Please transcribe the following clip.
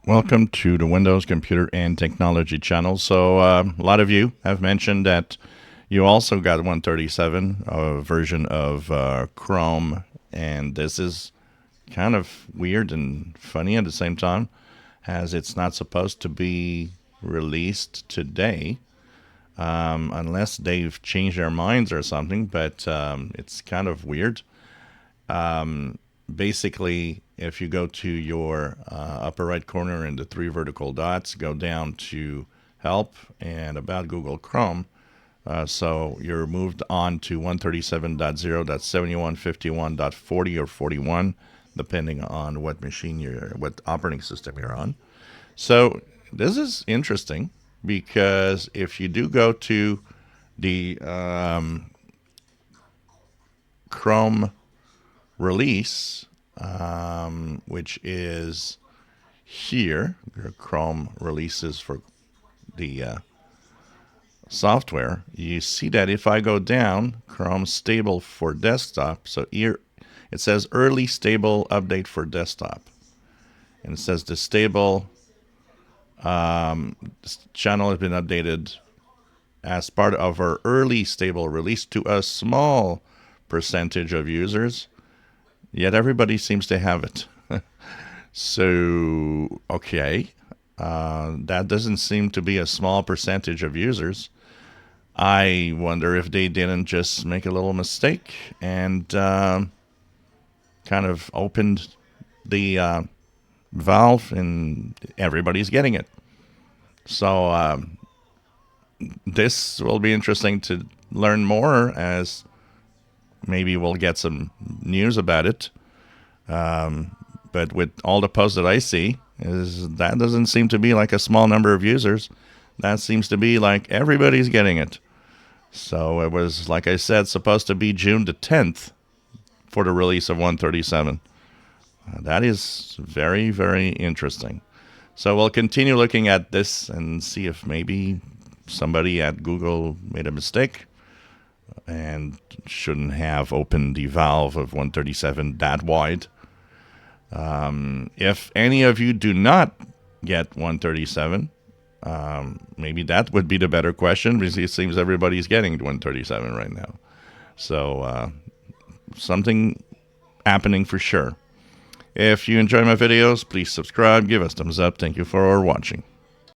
Welcome to the Windows Computer and Technology channel. So a lot of you have mentioned that you also got 137, a version of Chrome, and this is kind of weird and funny at the same time, as it's not supposed to be released today, unless they've changed their minds or something, but it's kind of weird. Basically, if you go to your upper right corner in the three vertical dots, go down to Help and About Google Chrome. So you're moved on to 137.0.7151.40 or 41, depending on what what operating system you're on. So this is interesting because if you do go to the Chrome release, which is here, your Chrome releases for the software, you see that if I go down, Chrome stable for desktop, so here it says early stable update for desktop. And it says the stable channel has been updated as part of our early stable release to a small percentage of users. Yet everybody seems to have it. So, okay, that doesn't seem to be a small percentage of users. I wonder if they didn't just make a little mistake and kind of opened the valve and everybody's getting it. So this will be interesting to learn more, as maybe we'll get some news about it. But with all the posts that I see, that doesn't seem to be like a small number of users. That seems to be like everybody's getting it. So it was, like I said, supposed to be June the 10th for the release of 137. That is very, very interesting. So we'll continue looking at this and see if maybe somebody at Google made a mistake and shouldn't have opened the valve of 137 that wide. If any of you do not get 137, maybe that would be the better question, because it seems everybody's getting 137 right now. So something happening for sure. If you enjoy my videos, please subscribe, give us thumbs up. Thank you for watching.